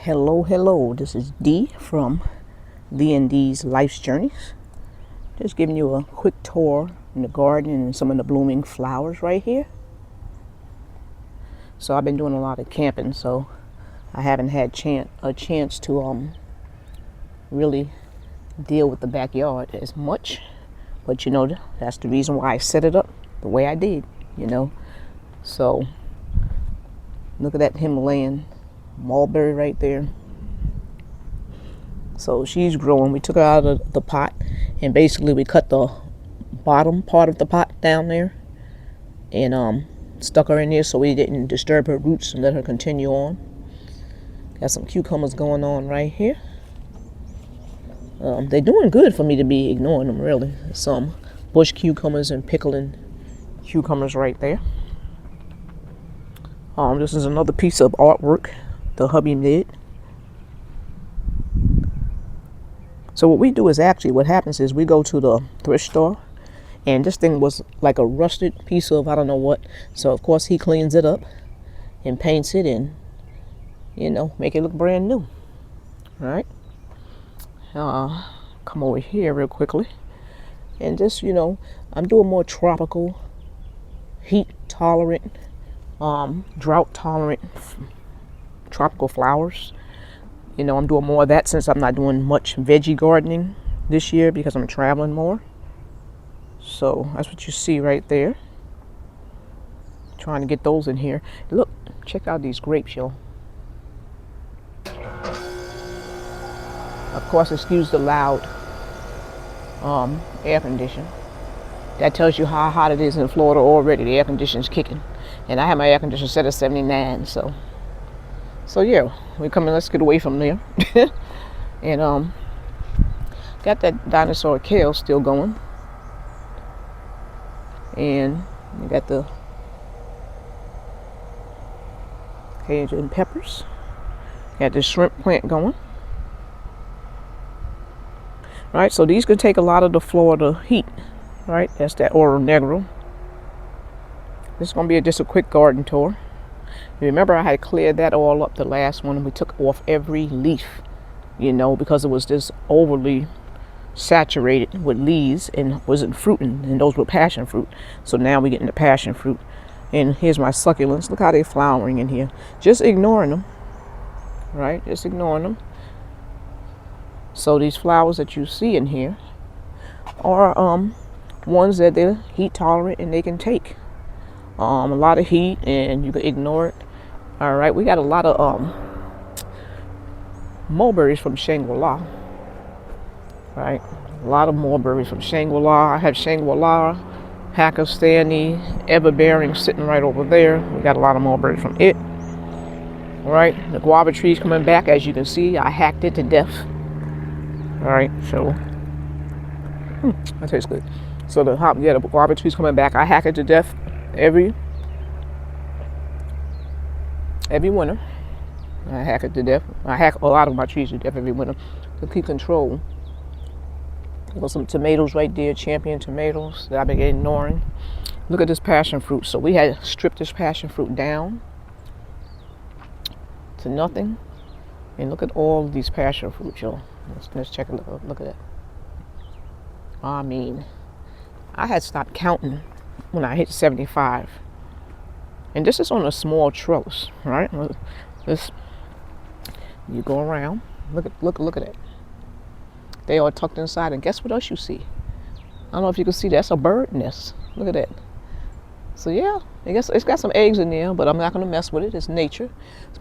Hello, this is Dee from Lee and Dee's Life's Journeys. Just giving you a quick tour in the garden and some of the blooming flowers right here. So I've been doing a lot of camping, so I haven't had a chance to really deal with the backyard as much. But that's the reason why I set it up the way I did, So look at that Himalayan mulberry right there. So she's growing. We took her out of the pot and basically we cut the bottom part of the pot down there and stuck her in there so we didn't disturb her roots and let her continue on. Got some cucumbers going on right here. They're doing good for me to be ignoring them, really. Some bush cucumbers and pickling cucumbers right there. This is another piece of artwork the hubby did. So what we do is what happens is we go to the thrift store, and this thing was like a rusted piece of I don't know what. So of course he cleans it up and paints it and make it look brand new. All right. Come over here real quickly and just I'm doing more tropical, heat tolerant, drought tolerant tropical flowers. I'm doing more of that since I'm not doing much veggie gardening this year because I'm traveling more. So that's what you see right there. Trying to get those in here. Look, check out these grapes, y'all. Of course, excuse the loud air condition. That tells you how hot it is in Florida already. The air conditioning's kicking. And I have my air conditioner set at 79, so yeah, we're coming. Let's get away from there. And got that dinosaur kale still going, and we got the Cajun peppers. Got the shrimp plant going. All right, so these could take a lot of the Florida heat. Right, that's that Oro Negro. This is gonna be just a quick garden tour. Remember, I had cleared that all up the last one. We took off every leaf, because it was just overly saturated with leaves and wasn't fruiting, and those were passion fruit. So now we're getting the passion fruit. And here's my succulents. Look how they're flowering in here. Just ignoring them, right? Just ignoring them. So these flowers that you see in here are ones that they're heat tolerant and they can take a lot of heat and you can ignore it. All right, we got a lot of mulberries from Shangri-La. Right, a lot of mulberries from Shangri-La. I have Shangri-La, Pakistani, Everbearing sitting right over there. We got a lot of mulberries from it. All right, the guava tree's coming back. As you can see, I hacked it to death. All right, so that tastes good. So the guava tree's coming back. I hack it to death every winter. I hack it to death. I hack a lot of my trees to death every winter to keep control. There's some tomatoes right there, champion tomatoes that I've been ignoring. Look at this passion fruit. So we had stripped this passion fruit down to nothing. And look at all these passion fruits, y'all. Let's check a look. Look at that. I mean, I had stopped counting when I hit 75. And this is on a small trellis, right? This, you go around, look at it. They are tucked inside, and guess what else you see? I don't know if you can see, that's a bird nest. Look at that. So yeah, I guess it's got some eggs in there, but I'm not gonna mess with it, it's nature.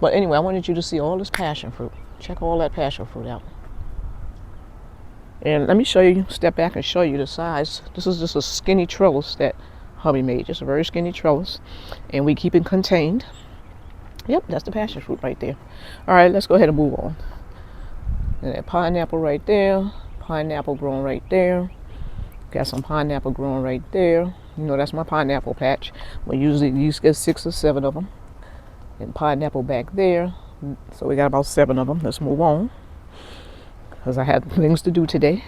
But anyway, I wanted you to see all this passion fruit. Check all that passion fruit out. And let me show you, step back and show you the size. This is just a skinny trellis that hubby made, just a very skinny trellis. And we keep it contained. Yep, that's the passion fruit right there. All right, let's go ahead and move on. And that pineapple right there, pineapple growing right there. Got some pineapple growing right there. That's my pineapple patch. We usually get 6 or 7 of them. And pineapple back there. So we got about 7 of them. Let's move on, because I had things to do today.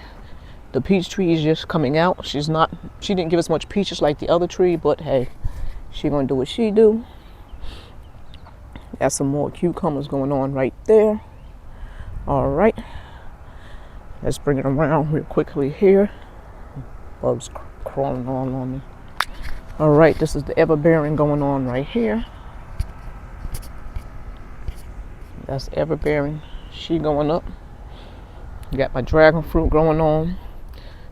The peach tree is just coming out. She didn't give us much peaches like the other tree, but hey, she gonna do what she do. Got some more cucumbers going on right there. All right, let's bring it around real quickly here. Bugs crawling all on me. All right, this is the everbearing going on right here. That's everbearing. She going up. Got my dragon fruit growing on.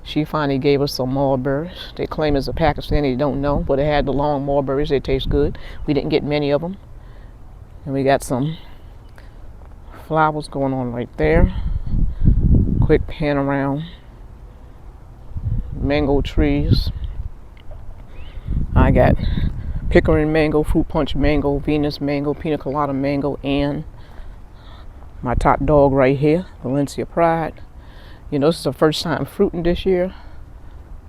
She finally gave us some mulberries. They claim it's a Pakistani, don't know, but it had the long mulberries. They taste good. We didn't get many of them. And we got some flowers going on right there. Quick pan around. Mango trees. I got Pickering mango, Fruit Punch mango, Venus mango, Pina Colada mango, and my top dog right here, Valencia Pride. You know, this is the first time fruiting this year,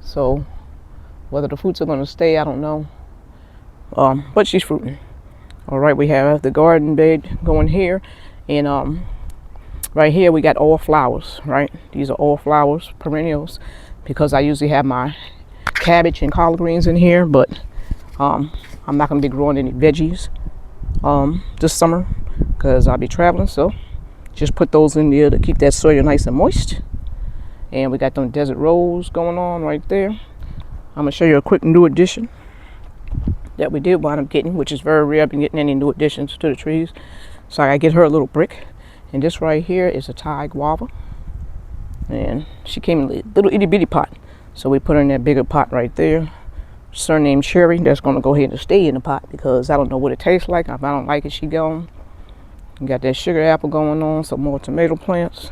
so whether the fruits are going to stay, I don't know. But she's fruiting. All right, we have the garden bed going here, and right here we got all flowers. Right, these are all flowers, perennials, because I usually have my cabbage and collard greens in here, but I'm not going to be growing any veggies this summer because I'll be traveling. So just put those in there to keep that soil nice and moist. And we got them desert rose going on right there. I'm gonna show you a quick new addition that we did wind up getting, which is very rare. I've been getting any new additions to the trees, so I gotta get her a little brick. And this right here is a Thai guava, and she came in a little itty bitty pot, so we put her in that bigger pot right there. Surnamed Cherry, that's gonna go ahead and stay in the pot because I don't know what it tastes like. If I don't like it, she gone. We got that sugar apple going on, some more tomato plants.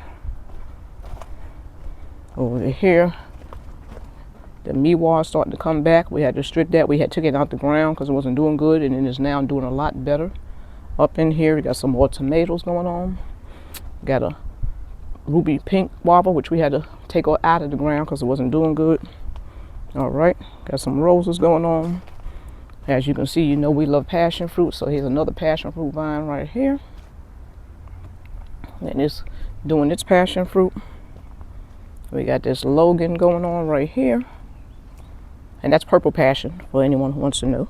Over here, the miwa is starting to come back. We had to strip that. We had took it out the ground because it wasn't doing good, and it is now doing a lot better. Up in here, we got some more tomatoes going on. Got a ruby pink guava, which we had to take out of the ground because it wasn't doing good. All right, got some roses going on. As you can see, you know we love passion fruit, so here's another passion fruit vine right here. And it's doing its passion fruit. We got this Logan going on right here, and that's purple passion for anyone who wants to know.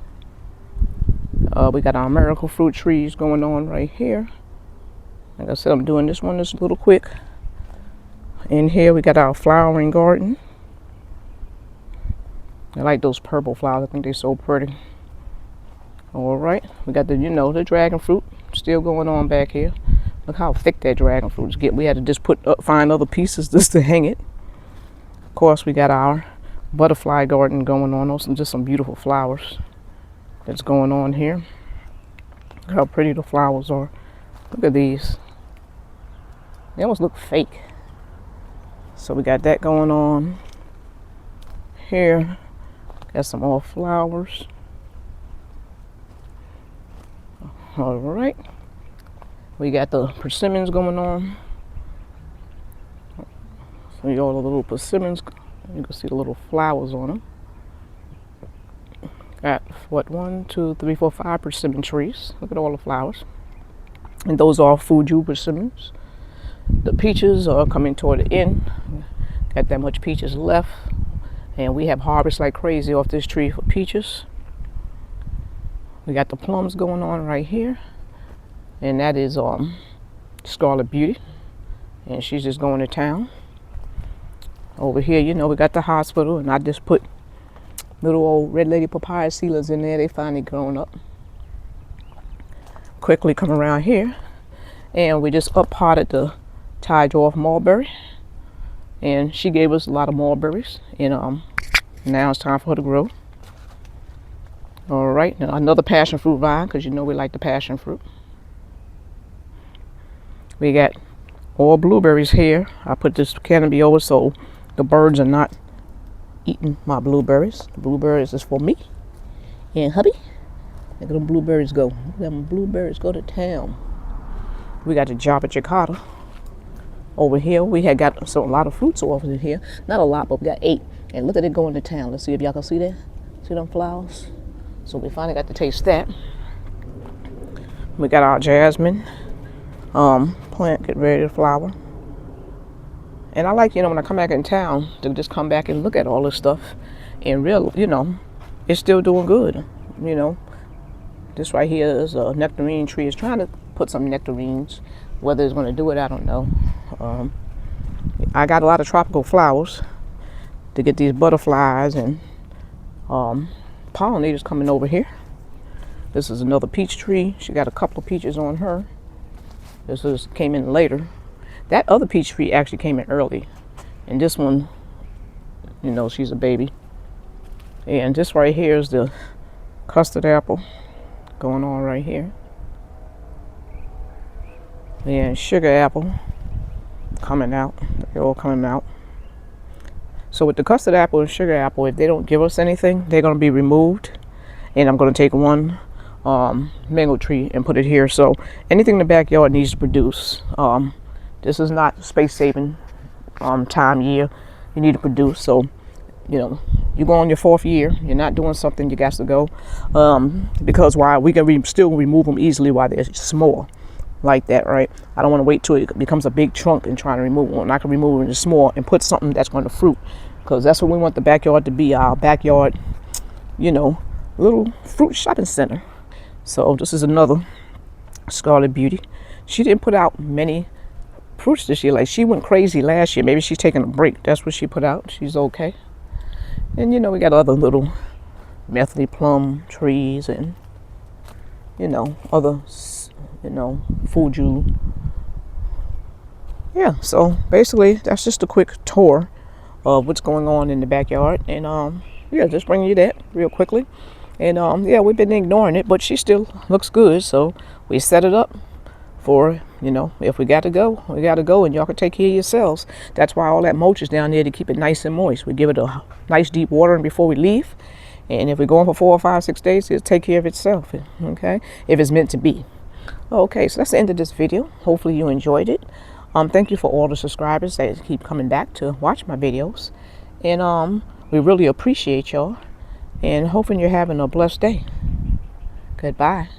We got our miracle fruit trees going on right here. Like I said, I'm doing this one just a little quick. In here we got our flowering garden. I like those purple flowers. I think they're so pretty. All right, we got the, the dragon fruit still going on back here. Look how thick that dragon fruits get. We had to just find other pieces just to hang it. Of course, we got our butterfly garden going on. Those are just some beautiful flowers that's going on here. Look how pretty the flowers are. Look at these. They almost look fake. So we got that going on here. Got some more flowers. All right. We got the persimmons going on. So you got all the little persimmons. You can see the little flowers on them. Got what, 1, 2, 3, 4, 5 persimmon trees. Look at all the flowers. And those are Fuju persimmons. The peaches are coming toward the end. Got that much peaches left. And we have harvest like crazy off this tree for peaches. We got the plums going on right here. And that is Scarlet Beauty. And she's just going to town. Over here, we got the hospital, and I just put little old red lady papaya seedlings in there. They finally grown up. Quickly come around here, and we just up-potted the Thai dwarf mulberry, and she gave us a lot of mulberries, and now it's time for her to grow. All right, now another passion fruit vine, because we like the passion fruit. We got all blueberries here. I put this canopy over so the birds are not eating my blueberries. The blueberries is for me and hubby. Look at them blueberries go. Look at them blueberries go to town. We got the Java Jakarta over here. We had got a lot of fruits off in here. Not a lot, but we got 8. And look at it going to town. Let's see if y'all can see that. See them flowers? So we finally got to taste that. We got our jasmine plant getting ready to flower. And I like, when I come back in town, to just come back and look at all this stuff. And it's still doing good. This right here is a nectarine tree. It's trying to put some nectarines. Whether it's going to do it, I don't know. I got a lot of tropical flowers to get these butterflies and pollinators coming over here. This is another peach tree. She got a couple of peaches on her. Came in later. That other peach tree actually came in early. And this one, you know, she's a baby. And this right here is the custard apple going on right here. And sugar apple coming out. They're all coming out. So with the custard apple and sugar apple, if they don't give us anything, they're going to be removed. And I'm going to take one mango tree and put it here. So anything in the backyard needs to produce. This is not space saving time year. You need to produce. So, you know, you go on your 4th year, you're not doing something, you got to go. Because why? We can still remove them easily while they're small. Like that, right? I don't want to wait till it becomes a big trunk and try to remove one. I can remove it in small and put something that's going to fruit, because that's what we want the backyard to be. Our backyard, you know, little fruit shopping center. So this is another Scarlet Beauty. She didn't put out many fruits this year. Like, she went crazy last year. Maybe she's taking a break. That's what she put out. She's okay. And you know, we got other little Methley plum trees and, you know, other, you know, Fuju. Yeah, so basically that's just a quick tour of what's going on in the backyard. And yeah, just bringing you that real quickly. And yeah, we've been ignoring it, but she still looks good. So we set it up for, you know, if we got to go, we got to go, and y'all can take care of yourselves. That's why all that mulch is down there, to keep it nice and moist. We give it a nice deep watering before we leave. And if we're going for 4 or 5, 6 days, it'll take care of itself, okay? If it's meant to be. Okay, so that's the end of this video. Hopefully you enjoyed it. Thank you for all the subscribers that keep coming back to watch my videos. And we really appreciate y'all. And hoping you're having a blessed day. Goodbye.